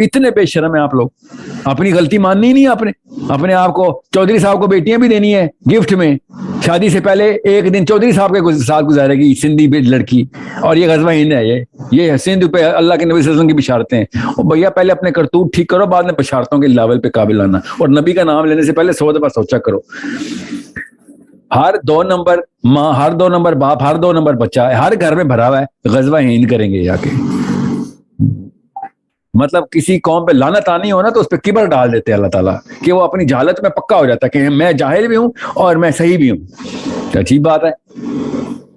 اتنے بے شرم ہیں آپ لوگ. اپنی غلطی ماننی نہیں آپ نے. اپنے آپ کو چودھری صاحب کو بیٹیاں بھی دینی ہے گفٹ میں. شادی سے پہلے ایک دن چودھری صاحب کے ساتھ گزارے گی سندھی لڑکی, اور یہ غزوہ ہند ہے. یہ سندھ پہ اللہ کے نبی صلی اللہ علیہ وسلم کی بشارتیں ہیں. اور بھیا پہلے اپنے کرتوت ٹھیک کرو, بعد میں بشارتوں کے لیول پہ قابل آنا. اور نبی کا نام لینے سے پہلے 100 دفعہ سوچا کرو. ہر 2 نمبر ماں, ہر 2 نمبر باپ, ہر 2 نمبر بچہ ہر گھر میں بھرا ہوا ہے. غزوہ ہند کریں گے جا کے. مطلب کسی قوم پہ لعنت آنی ہو نا تو اس پہ کبر ڈال دیتے ہیں اللہ تعالیٰ, کہ وہ اپنی جہالت میں پکا ہو جاتا ہے کہ میں جاہل بھی ہوں اور میں صحیح بھی ہوں. عجیب بات ہے.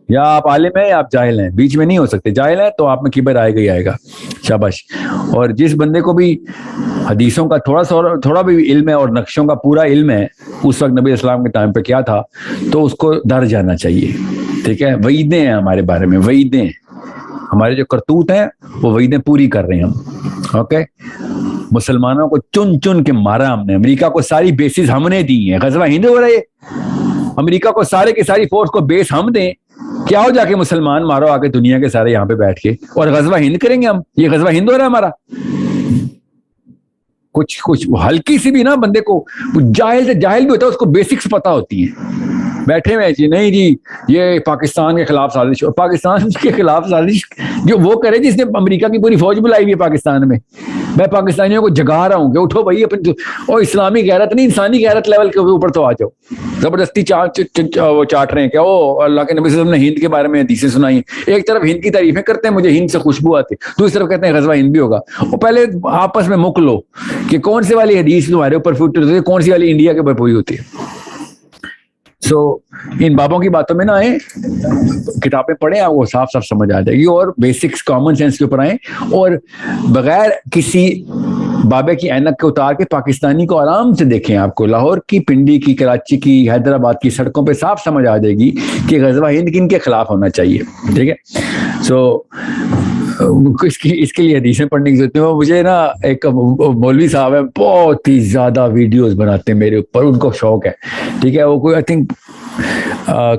یا آپ عالم ہیں یا آپ جاہل ہیں, بیچ میں نہیں ہو سکتے. جاہل ہے تو آپ میں کبر آئے گا ہی آئے گا. شاباش. اور جس بندے کو بھی حدیثوں کا تھوڑا بھی علم ہے اور نقشوں کا پورا علم ہے, اس وقت نبی اسلام کے ٹائم پہ کیا تھا, تو اس کو ڈر جانا چاہیے. ٹھیک ہے, وعیدیں ہیں ہمارے بارے میں, وعیدیں. ہمارے جو کرتوت ہیں وہ وعیدیں پوری کر رہے ہیں ہم. اوکے, مسلمانوں کو چن چن کے مارا ہم نے. امریکہ کو ساری بیسز ہم نے دی ہیں. غزوہ ہند ہو رہا ہے, امریکہ کو سارے کی ساری فورس کو بیس ہم دیں. کیا ہو جا کے مسلمان مارو آ کے دنیا کے سارے یہاں پہ بیٹھ کے, اور غزوہ ہند کریں گے ہم. یہ غزوہ ہند ہو رہا ہے ہمارا. کچھ ہلکی سی بھی نا بندے کو, جاہل سے جاہل بھی ہوتا ہے, اس کو بیسکس پتا ہوتی ہیں. بیٹھے ہوئے جی نہیں جی یہ پاکستان کے خلاف سازش, اور پاکستان کے خلاف سازش جو وہ کرے جس نے امریکہ کی پوری فوج بلائی ہوئی ہے پاکستان میں. میں پاکستانیوں کو جگا رہا ہوں کہ اٹھو بھائی اپنے, اور اسلامی غیرت نہیں انسانی غیرت لیول کے اوپر تو آ جاؤ. زبردستی چاٹ رہے ہیں کہ او اللہ کے نبی صلی اللہ علیہ وسلم نے ہند کے بارے میں حدیثیں سنائی. ایک طرف ہند کی تعریفیں کرتے ہیں, مجھے ہند سے خوشبو آتی, دوسری طرف کہتے ہیں غزوہ ہند بھی ہوگا. اور پہلے آپس میں مک لو کہ کون سی والی حدیث تمہارے اوپر فٹ ہوتی ہے, کون سی والی انڈیا کے اوپر پوری ہوتی ہے. سو ان بابوں کی باتوں میں نہ آئیں, کتابیں پڑھیں, آپ کو صاف صاف سمجھ آ جائے گی. اور بیسکس کامن سینس کے اوپر آئیں, اور بغیر کسی بابے کی اینک کے اتار کے پاکستانی کو آرام سے دیکھیں. آپ کو لاہور کی, پنڈی کی, کراچی کی, حیدرآباد کی سڑکوں پہ صاف سمجھ آ جائے گی کہ غزوہ ہند کن کے خلاف ہونا چاہیے. ٹھیک ہے, سو اس کے لیے حدیثیں پڑھنے کی ضرورت ہے. وہ مجھے نا ایک مولوی صاحب ہے, بہت ہی زیادہ ویڈیوز بناتے ہیں میرے اوپر, ان کو شوق ہے. ٹھیک ہے, وہ کوئی آئی تھنک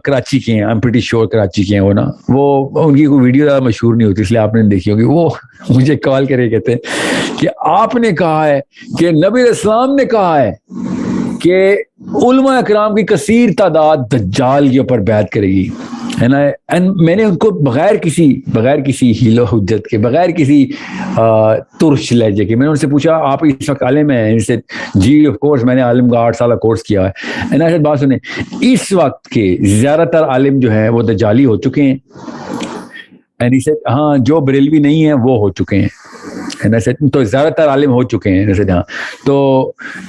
کراچی کے ہیں, I am pretty sure Karachi کے ہیں وہ نا. وہ ان کی کوئی ویڈیو زیادہ مشہور نہیں ہوتی, اس لیے آپ نے دیکھی ہوگی. وہ مجھے کال کرے کہتے ہیں کہ آپ نے کہا ہے کہ نبی اسلام نے کہا ہے کہ علماء اکرام کی کثیر تعداد دجال کے اوپر بیعت کرے گی, ہے نا. میں نے ان کو بغیر کسی ہیل و حجت کے, بغیر کسی ترش لہجے کے, میں نے ان سے پوچھا آپ اس وقت عالم ہیں؟ ان سے جی آف کورس میں نے عالم کا 8 سالہ کورس کیا ہے. ایسے بات سنیں, اس وقت کے زیادہ تر عالم جو ہیں وہ دجالی ہو چکے ہیں. ہاں, جو بریلوی نہیں ہیں وہ ہو چکے ہیں. تو زیادہ تر عالم ہو چکے ہیں. جیسے ہاں, تو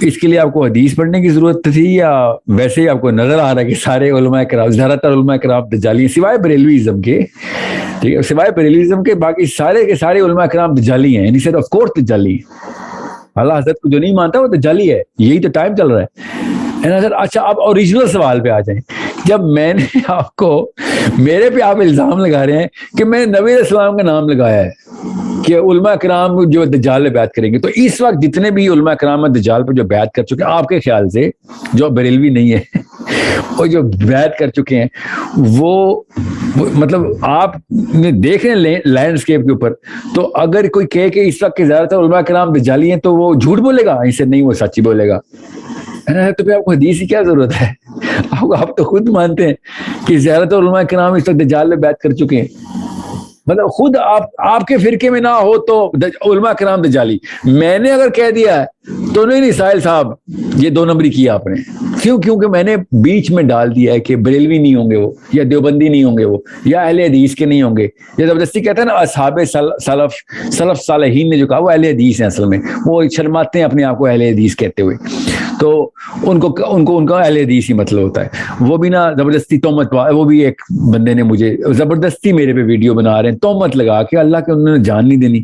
اس کے لیے آپ کو حدیث پڑھنے کی ضرورت تھی, یا ویسے ہی آپ کو نظر آ رہا ہے کہ سارے علماء کرام, زیادہ تر علماء کرام دجالی ہیں سوائے بریلویزم کے. ٹھیک ہے, سوائے بریلویزم کے باقی سارے کے سارے علماء کرام دجالی ہیں. آف کورس دجالی ہیں. اللہ حضرت کو جو نہیں مانتا وہ دجالی ہے. یہی تو ٹائم چل رہا ہے. اچھا, اب اوریجنل سوال پہ آ جائیں. جب میں نے آپ کو, میرے پہ آپ الزام لگا رہے ہیں کہ میں نے نبی السلام کا نام لگایا ہے کہ علماء کرام جو دجال پہ بیعت کریں گے, تو اس وقت جتنے بھی علماء کرام دجال پہ جو بیعت کر چکے ہیں, آپ کے خیال سے جو بریلوی نہیں ہے اور جو بیعت کر چکے ہیں, وہ مطلب آپ نے دیکھ رہے ہیں لینڈسکیپ کے اوپر, تو اگر کوئی کہے کہ اس وقت کے زیادہ تر علماء کرام دجالی ہیں تو وہ جھوٹ بولے گا, اسے نہیں, وہ سچی بولے گا. تو پھر آپ کو حدیث کی کیا ضرورت ہے؟ آپ تو خود مانتے ہیں کہ زیادہ تر علماء کرام اس وقت دجال پہ بیعت کر چکے ہیں. مطلب خود آپ کے فرقے میں نہ ہو تو علماء کرام دجالی. میں نے اگر کہہ دیا ہے تو نہیں ساحل صاحب یہ 2 نمبری کیا آپ نے. کیونکہ میں نے بیچ میں ڈال دیا ہے کہ بریلوی نہیں ہوں گے وہ, یا دیوبندی نہیں ہوں گے وہ, یا اہل حدیث کے نہیں ہوں گے. یہ زبردستی کہتے ہیں نا اصحاب سلف صالحین نے جو کہا وہ اہل حدیث ہیں. اصل میں وہ شرماتے ہیں اپنے آپ کو اہل حدیث کہتے ہوئے, تو ان کا اہل حدیث ہی مطلب ہوتا ہے. وہ بھی نا زبردستی تہمت, وہ بھی ایک بندے نے مجھے زبردستی میرے پہ ویڈیو بنا رہے ہیں تہمت لگا کے, اللہ کے انہوں نے جان نہیں دینی.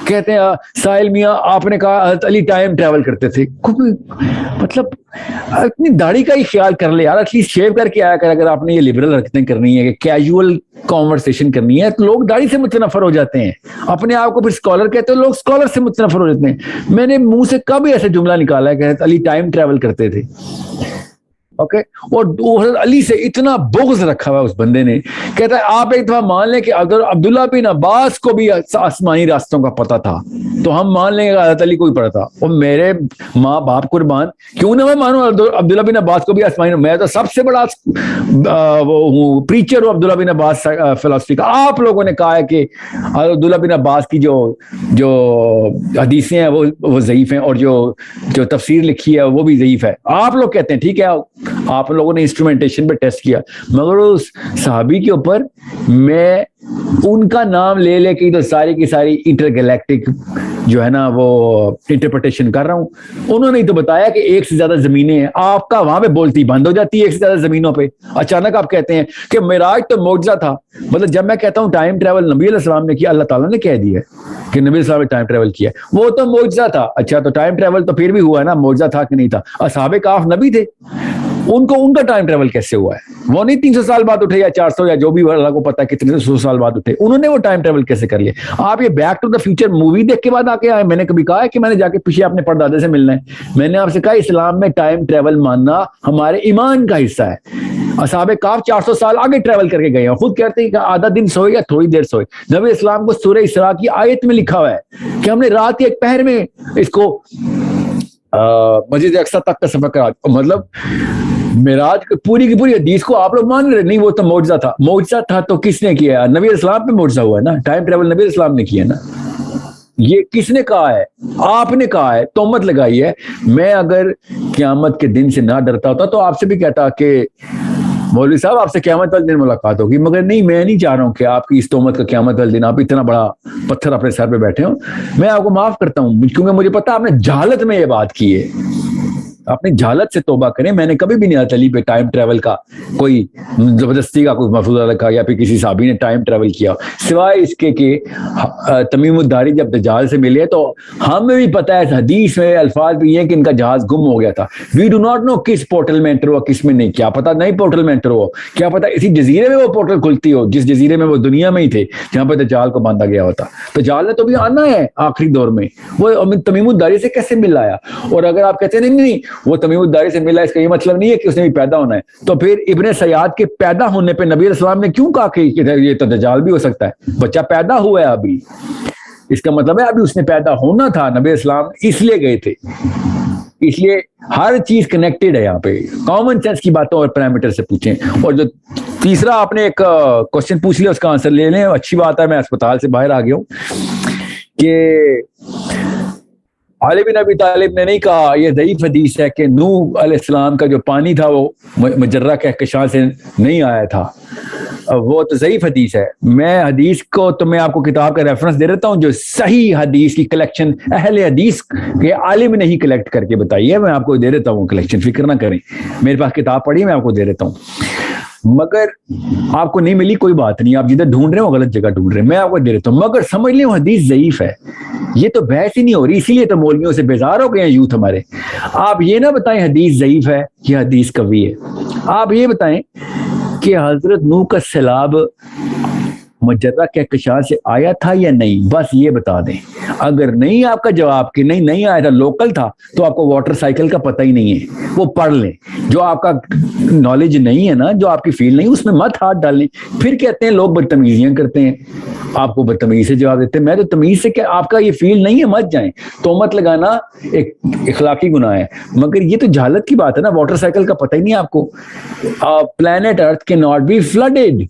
کہتے ہیں ساحل میاں آپ نے کہا حضرت علی ٹائم ٹریول کرتے تھے. مطلب اپنی داڑھی کا ہی خیال کر لے یار, ایٹ لیسٹ شیو کر کے آیا کر. اگر آپ نے یہ لبرل حرکتیں کرنی ہے کہ کیجول کانورسیشن کرنی ہے, تو لوگ داڑھی سے متنفر ہو جاتے ہیں. اپنے آپ کو پھر اسکالر کہتے ہیں, لوگ اسکالر سے متنفر ہو جاتے ہیں. میں نے منہ سے کبھی ایسا جملہ نکالا ہے کہ حضرت علی ٹائم ٹریول کرتے تھے. اوکے. اور حضرت علی سے اتنا بغض رکھا ہوا اس بندے نے, کہتا ہے آپ ایک دفعہ مان لیں کہ اگر عبداللہ بن عباس کو بھی آسمانی راستوں کا پتہ تھا تو ہم مان لیں گے حضرت علی کو ہی پڑا تھا. اور میرے ماں باپ قربان, کیوں نہ میں مانوں عبداللہ بن عباس کو بھی آسمانی, میں تو سب سے بڑا پریچر ہوں عبداللہ بن عباس فلسفی کا. آپ لوگوں نے کہا ہے کہ عبداللہ بن عباس کی جو حدیثیں ہیں وہ ضعیف ہیں, اور جو تفسیر لکھی ہے وہ بھی ضعیف ہے. آپ لوگ کہتے ہیں ٹھیک ہے, آپ لوگوں نے انسٹرومنٹیشن پہ ٹیسٹ کیا, مگر اس صحابی کے اوپر میں ان کا نام لے لے کے تو ساری کی ساری انٹر گلیکٹک جو ہے نا وہ انٹرپریٹیشن کر رہا ہوں. انہوں نے تو بتایا کہ ایک سے زیادہ زمینیں ہیں, آپ کا وہاں پہ بولتی بند ہو جاتی ہے ایک سے زیادہ زمینوں پہ. اچانک آپ کہتے ہیں کہ معراج تو معجزہ تھا. مطلب جب میں کہتا ہوں ٹائم ٹریول نبی علیہ السلام نے کیا, اللہ تعالیٰ نے کہہ دیا کہ نبی علیہ السلام نے ٹائم ٹریول کیا, وہ تو معجزہ تھا. اچھا تو ٹائم ٹریول تو پھر بھی ہوا ہے نا, معجزہ تھا کہ نہیں تھا؟ اصحاب کہف نبی تھے, ان کا ٹائم ٹریول کیسے ہوا ہے؟ وہ نہیں 300 سال بعد اٹھے یا 400 یا جو بھی اللہ کو پتا ہے کتنے 100 سال بعد اٹھے, انہوں نے وہ ٹائم ٹریول کیسے کر لیا؟ آپ یہ back to the future movie دیکھ کے بعد آ کے آئے. میں نے کبھی کہا ہے کہ میں نے جا کے پیچھے اپنے پردادے سے ملنا ہے؟ میں نے آپ سے کہا اسلام میں ٹائم ٹریول ماننا ہمارے ایمان کا حصہ ہے. اصحاب کہف 400 سال آگے ٹریول کر کے گئے ہیں, خود کہتے ہیں کہ آدھا دن سوئے یا تھوڑی دیر سوئے. نبی اسلام کو سورہ اسراء کی آیت میں لکھا ہوا ہے کہ ہم نے رات کے ایک پہر میں اس کو مسجد اقصی تک کا سفر کرا. مطلب معراج پوری کی پوری حدیث کو آپ لوگ مان رہے نہیں, وہ تو معجزہ تھا. معجزہ تھا تو کس نے کیا؟ نبی اسلام پہ معجزہ ہوا ہے نا, ٹائم ٹریول نبی اسلام نے کیا نا. یہ کس نے کہا ہے؟ آپ نے کہا ہے, تہمت لگائی ہے. میں اگر قیامت کے دن سے نہ ڈرتا ہوتا تو آپ سے بھی کہتا کہ مولوی صاحب آپ سے قیامت والے دن ملاقات ہوگی, مگر نہیں, میں نہیں چاہ رہا ہوں کہ آپ کی اس تہمت کا قیامت والے دن آپ اتنا بڑا پتھر اپنے سر پہ بیٹھے ہوں. میں آپ کو معاف کرتا ہوں کیونکہ مجھے پتا آپ نے جہالت میں یہ بات کی ہے. اپنی جہالت سے توبہ کریں. میں نے کبھی بھی نہیں حضرت علی پہ ٹائم ٹریول کا کوئی زبردستی کا کوئی مفروضہ رکھا یا پھر کسی صحابی نے ٹائم ٹریول کیا, سوائے اس کے کہ تمیم الداری جب دجال سے ملے تو ہمیں بھی پتا ہے حدیث میں الفاظ بھی ہیں کہ ان کا جہاز گم ہو گیا تھا. وی ڈو ناٹ نو کس پورٹل میں انٹر ہوا کس میں نہیں, کیا پتا نئی پورٹل میں انٹر ہو, کیا پتا اسی جزیرے میں وہ پورٹل کھلتی ہو جس جزیرے میں وہ دنیا میں ہی تھے جہاں پہ دجال کو باندھا گیا ہوتا. دجال نے تو بھی آنا ہے آخری دور میں, وہ تمیم الداری سے کیسے مل آیا؟ اور اگر آپ کہتے ہیں نہیں وہ تمیم الداری سے ملا, اس کا یہ مطلب نہیں ہے کہ اس نے بھی پیدا ہونا ہے, تو پھر ابن سیاد کے پیدا ہونے پہ نبی علیہ السلام نے کیوں کہا کہ یہ تو دجال بھی ہو سکتا ہے؟ بچہ پیدا ہوا ہے ابھی, اس کا مطلب ہے ابھی اس نے پیدا ہونا تھا. نبی اسلام اس لیے گئے تھے, اس لیے ہر چیز کنیکٹڈ ہے. یہاں پہ کامن سینس کی باتوں اور پیرامیٹر سے پوچھیں. اور جو تیسرا آپ نے ایک کوشچن پوچھ لیا, اس کا آنسر لے لیں. اچھی بات ہے, میں اسپتال سے باہر آ گیا ہوں. کہ علی بن ابی طالب نے نہیں کہا یہ ضعیف حدیث ہے کہ نوح علیہ السلام کا جو پانی تھا وہ مجرہ کہکشاں سے نہیں آیا تھا, وہ تو ضعیف حدیث ہے. میں حدیث کو تو میں آپ کو کتاب کا ریفرنس دے دیتا ہوں جو صحیح حدیث کی کلیکشن اہل حدیث کے عالم نے ہی کلیکٹ کر کے بتائی ہے. میں آپ کو دے دیتا ہوں کلیکشن, فکر نہ کریں, میرے پاس کتاب پڑھی ہے, میں آپ کو دے دیتا ہوں. مگر آپ کو نہیں ملی کوئی بات نہیں, آپ جدھر ڈھونڈ رہے ہیں وہ غلط جگہ ڈھونڈ رہے ہیں, میں آپ کو دے دیتا ہوں. مگر سمجھ لیں وہ حدیث ضعیف ہے. یہ تو بحث ہی نہیں ہو رہی, اسی لیے تو مولویوں سے بیزار ہو گئے ہیں یوتھ ہمارے. آپ یہ نہ بتائیں حدیث ضعیف ہے یا حدیث قوی ہے, آپ یہ بتائیں کہ حضرت نوح کا سیلاب مجرہ کہکشاں سے آیا تھا یا نہیں, بس یہ بتا دیں. اگر نہیں آپ کا جواب کہ نہیں آیا تھا, لوکل تھا, تو آپ کو واٹر سائیکل کا پتہ ہی نہیں ہے, وہ پڑھ لیں. جو آپ کا نالج نہیں ہے نا, جو آپ کی فیلڈ نہیں, اس میں مت ہاتھ ڈالیں. پھر کہتے ہیں لوگ بدتمیزیاں کرتے ہیں, آپ کو بدتمیزی سے جواب دیتے ہیں. میں تو تمیز سے کہ آپ کا یہ فیلڈ نہیں ہے مت جائیں. تہمت لگانا ایک اخلاقی گناہ ہے, مگر یہ تو جہالت کی بات ہے نا. واٹر سائیکل کا پتہ ہی نہیں آپ کو. پلانٹ ارتھ کی ناٹ بی فلڈڈ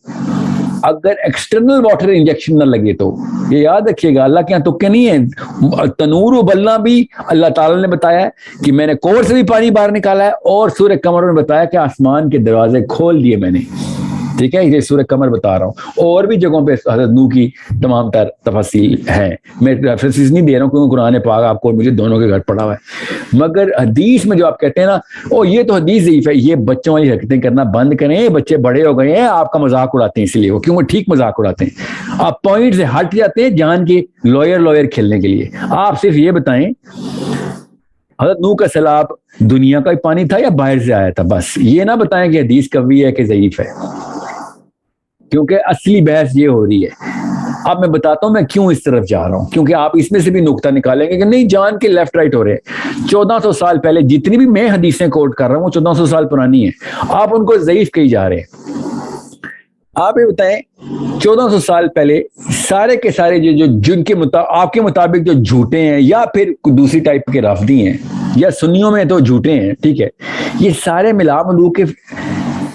اگر ایکسٹرنل واٹر انجیکشن نہ لگے تو. یہ یاد رکھیے گا, اللہ کے یہاں تکے نہیں ہیں. تنور ابلنا بھی اللہ تعالیٰ نے بتایا ہے کہ میں نے کوڑ سے بھی پانی باہر نکالا ہے, اور سورہ قمر میں بتایا کہ آسمان کے دروازے کھول دیے میں نے. ٹھیک ہے, یہ سورہ قمر بتا رہا ہوں. اور بھی جگہوں پہ حضرت نوح کی تمام تر تفاصیل ہیں. میں ریفرنسز نہیں دے رہا ہوں کیونکہ قرآن پاک آپ کو مجھے دونوں کے گھر پڑا ہوا ہے. مگر حدیث میں جو آپ کہتے ہیں نا, یہ تو حدیث ضعیف ہے, یہ بچوں والی حرکتیں کرنا بند کریں. بچے بڑے ہو گئے ہیں, آپ کا مذاق اڑاتے ہیں, اس لیے وہ کیوں ٹھیک مذاق اڑاتے ہیں. آپ پوائنٹ سے ہٹ جاتے ہیں جان کے لوئر کھیلنے کے لیے. آپ صرف یہ بتائیں حضرت نوح کا سیلاب دنیا کا ہی پانی تھا یا باہر سے آیا تھا, بس یہ نہ بتائیں کہ حدیث قوی ہے کہ ضعیف ہے, کیونکہ اصلی بحث یہ ہو رہی ہے. اب میں بتاتا ہوں میں کیوں اس طرف جا رہا ہوں, کیونکہ آپ اس میں سے بھی نقطہ نکالیں گے کہ نہیں جان کے لیفٹ رائٹ ہو رہے ہیں. 1400 سال پہلے جتنی بھی میں حدیثیں کوٹ کر رہا ہوں وہ 1400 سال پرانی ہیں, آپ ان کو ضعیف کہی جا رہے ہیں. آپ یہ بتائیں 1400 سال پہلے سارے کے سارے جو جن کے آپ کے مطابق جو جھوٹے ہیں یا پھر دوسری ٹائپ کے رافضی ہیں یا سنیوں میں تو جھوٹے ہیں, ٹھیک ہے, یہ سارے ملا ملو کے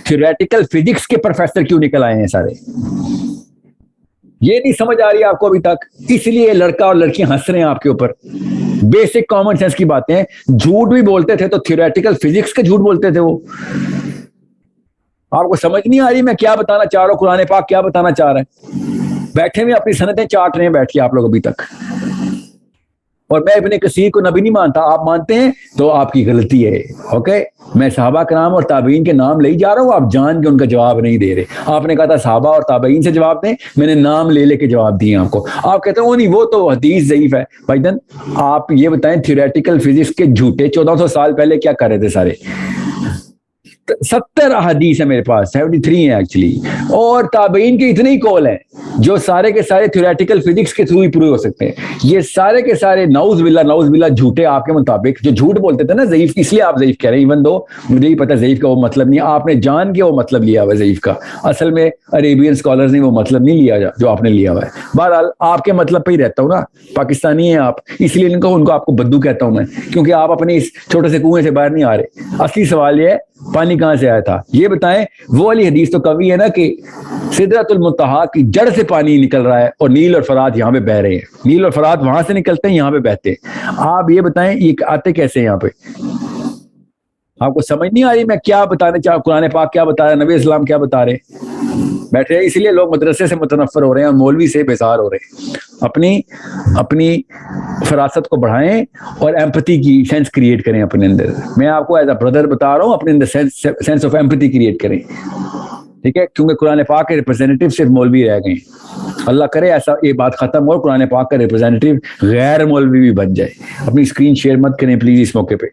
تھیوریٹیکل فزکس کے پروفیسر کیوں نکل آئے ہیں سارے؟ یہ نہیں سمجھ آ رہی آپ کو ابھی تک, اس لیے لڑکا اور لڑکیاں ہنس رہے ہیں آپ کے اوپر. بیسک کامن سینس کی باتیں, جھوٹ بھی بولتے تھے تو تھیوریٹیکل فزکس کے جھوٹ بولتے تھے وہ. آپ کو سمجھ نہیں آ رہی میں کیا بتانا چاہ رہا ہوں, قرآن پاک کیا بتانا چاہ رہا ہے؟ بیٹھے ہوئے اپنی سنتیں چاٹ رہے ہیں بیٹھ کے آپ لوگ ابھی تک. اور میں ابن کثیر کو نبی نہیں مانتا, آپ مانتے ہیں تو آپ کی غلطی ہے. اوکے, میں صحابہ کرام اور تابعین کے نام لے جا رہا ہوں, آپ جان کے ان کا جواب نہیں دے رہے. آپ نے کہا تھا صحابہ اور تابعین سے جواب دیں, میں نے نام لے کے جواب دیے آپ کو. آپ کہتے ہیں وہ نہیں, وہ تو حدیث ضعیف ہے. بھائی جان آپ یہ بتائیں تھیوریٹیکل فزکس کے جھوٹے 1400 سال پہلے کیا کر رہے تھے سارے؟ 70 احادیث ہے میرے پاس, 73 ہیں ایکچولی, اور تابعین کے اتنے ہی کول ہیں جو سارے کے سارے تھیوریٹیکل فزکس کے تھرو ہی پورے ہو سکتے ہیں. یہ سارے کے سارے نعوذ باللہ جھوٹے آپ کے مطابق جو جھوٹ بولتے تھے نا ضعیف, اس لیے آپ ضعیف کہہ رہے ہیں, ایون دو مجھے ہی پتا ضعیف کا وہ مطلب نہیں, آپ نے جان کے وہ مطلب لیا ہوا ہے ضعیف کا. اصل میں عربین اسکالرز نے وہ مطلب نہیں لیا جو آپ نے لیا ہوا ہے. بہرحال آپ کے مطلب پہ ہی رہتا ہوں نا, پاکستانی ہیں آپ, اس لیے ان کو آپ کو بدو کہتا ہوں میں, کیونکہ آپ اپنے اس چھوٹے سے کنویں سے باہر نہیں آ رہے. اصلی سوال یہ ہے پانی کہاں سے آیا تھا, یہ بتائیں. وہ والی حدیث تو کبھی ہے نا کہ سدرۃ المنتہا کی جڑ سے پانی نکل رہا ہے اور نیل اور فرات یہاں پہ بہ رہے ہیں. نیل اور فرات وہاں سے نکلتے ہیں, یہاں پہ بہتے ہیں. آپ یہ بتائیں یہ آتے کیسے ہیں یہاں پہ؟ آپ کو سمجھ نہیں آ رہی میں کیا بتانا چاہ, قرآن پاک کیا بتا رہا ہے, نبی اسلام کیا بتا رہے بیٹھے ہیں. اس لیے لوگ مدرسے سے متنفر ہو رہے ہیں اور مولوی سے بیزار ہو رہے ہیں. اپنی فراست کو بڑھائیں اور ایمپتھی کی سینس کریٹ کریں اپنے اندر. میں آپ کو ایز اے بردر بتا رہا ہوں, اپنے اندر سینس آف ایمپتھی کریٹ کریں, ٹھیک ہے, کیونکہ قرآن پاک کے ریپرزینٹیو صرف مولوی رہ گئے. اللہ کرے ایسا یہ بات ختم ہو, قرآن پاک کا ریپرزینٹیو غیر مولوی بھی بن جائے. اپنی اسکرین شیئر مت کریں پلیز اس موقع پہ.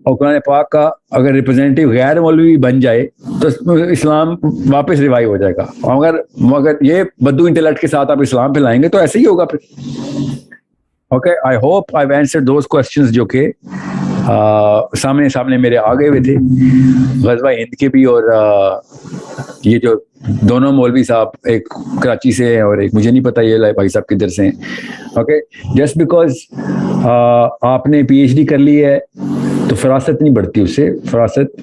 اور قرآن پاک کا اگر ریپرزینٹیو غیر مولوی بن جائے تو اسلام واپس ریوائیو ہو جائے گا. مگر یہ بدو انٹیلیکٹ کے ساتھ آپ اسلام پہ لائیں گے تو ایسے ہی ہوگا پھر. Okay, I hope I answered those questions جو کہ سامنے میرے آگے ہوئے تھے, غزوہ ہند کے بھی, اور یہ جو دونوں مولوی صاحب ایک کراچی سے ہیں اور ایک مجھے نہیں پتا یہ بھائی صاحب کدھر سے ہیں. اوکے, جسٹ بیکاز آپ نے پی ایچ ڈی کر لی ہے تو فراست نہیں بڑھتی, اس سے فراست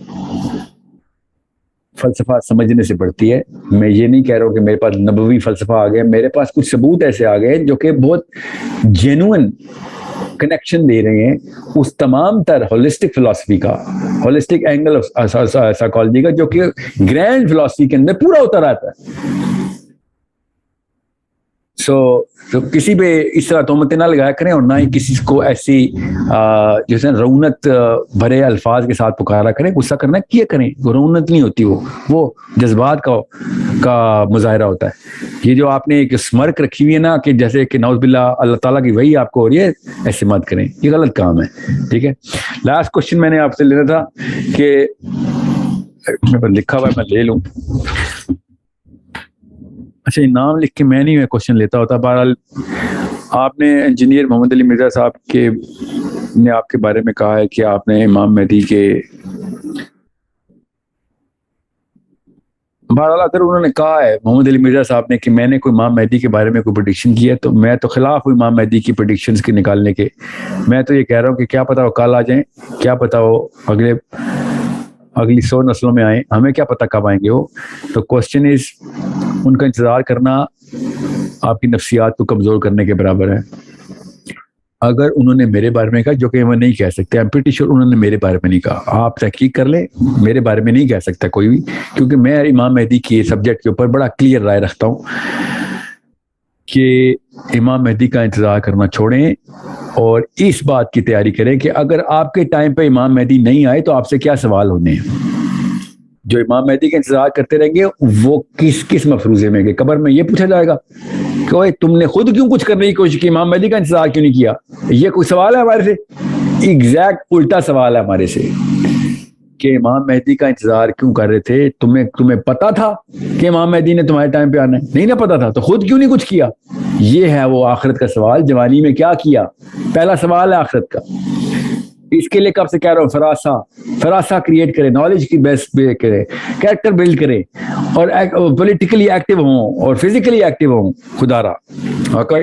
فلسفہ سمجھنے سے بڑھتی ہے. میں یہ نہیں کہہ رہا ہوں کہ میرے پاس نبوی فلسفہ آ گیا, میرے پاس کچھ ثبوت ایسے آ گئے جو کہ بہت جینوئن کنیکشن دے رہے ہیں اس تمام تر ہولسٹک فلسفی کا, ہولسٹک اینگل سائیکالوجی کا, جو کہ گرینڈ فلسفی کے اندر پورا اتر آتا ہے. سو کسی پہ اس طرح تہمتیں نہ لگایا کریں, اور نہ ہی کسی کو ایسی جیسے رونت بھرے الفاظ کے ساتھ پکارا کریں. غصہ کرنا کیا کریں, رونت نہیں ہوتی, وہ جذبات کا مظاہرہ ہوتا ہے. یہ جو آپ نے ایک اسمرک رکھی ہوئی ہے نا کہ جیسے کہ نعوذ باللہ اللہ تعالیٰ کی وحی آپ کو ہو رہی ہے, ایسے مت کریں, یہ غلط کام ہے. ٹھیک ہے, لاسٹ کوشچن میں نے آپ سے لینا تھا کہ لکھا ہوا ہے, میں لے لوں. اچھا, نام لکھ کے میں نہیں کوشچن لیتا ہوتا. بہرحال آپ نے انجینئر محمد علی مرزا صاحب نے آپ کے بارے میں کہا ہے کہ آپ نے امام مہدی کے, بہرحال اگر انہوں نے کہا ہے محمد علی مرزا صاحب نے کہ میں نے کوئی امام مہدی کے بارے میں کوئی پریڈکشن کی ہے, تو میں تو خلاف ہوں امام مہدی کی پریڈکشنز کے نکالنے کے. میں تو یہ کہہ رہا ہوں کہ کیا پتا وہ کل آ جائیں, کیا پتا وہ اگلی 100 نسلوں میں آئیں, ہمیں کیا پتا کب آئیں گے وہ. تو کوشچن از ان کا انتظار کرنا آپ کی نفسیات کو کمزور کرنے کے برابر ہے. اگر انہوں نے میرے بارے میں کہا, جو کہ میں نہیں کہہ سکتے, I'm pretty sure انہوں نے میرے بارے میں نہیں کہا, آپ تحقیق کر لیں, میرے بارے میں نہیں کہہ سکتا کوئی بھی, کیونکہ میں امام مہدی کی سبجیکٹ کے اوپر بڑا کلیئر رائے رکھتا ہوں کہ امام مہدی کا انتظار کرنا چھوڑیں اور اس بات کی تیاری کریں کہ اگر آپ کے ٹائم پہ امام مہدی نہیں آئے تو آپ سے کیا سوال ہونے ہیں. جو امام مہدی کا انتظار کرتے رہیں گے وہ کس مفروضے میں گئے, قبر میں یہ پوچھا جائے گا کہ تم نے خود کیوں کچھ کرنے کی کوشش کی, امام مہدی کا انتظار کیوں نہیں کیا. یہ کوئی سوال ہے ہمارے سے؟ ایگزیکٹ الٹا سوال ہے ہمارے سے. کہ امام مہدی کا انتظار کیوں کر رہے تھے؟ تمہیں پتا تھا کہ امام مہدی نے تمہارے ٹائم پہ آنا ہے؟ نہیں نہ پتا تھا تو خود کیوں نہیں کچھ کیا؟ یہ ہے وہ آخرت کا سوال، جوانی میں کیا کیا؟ پہلا سوال ہے آخرت کا. اس کے لیے کب سے کہہ رہا ہوں، فراسہ کریٹ کرے، نالج کی بیس کرے، کریکٹر بلڈ کرے، اور پولیٹیکلی ایکٹیو ہوں اور فزیکلی ایکٹیو ہوں. خدا را. Okay,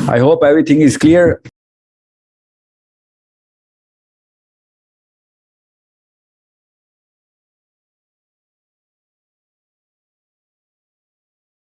I hope every thing is clear.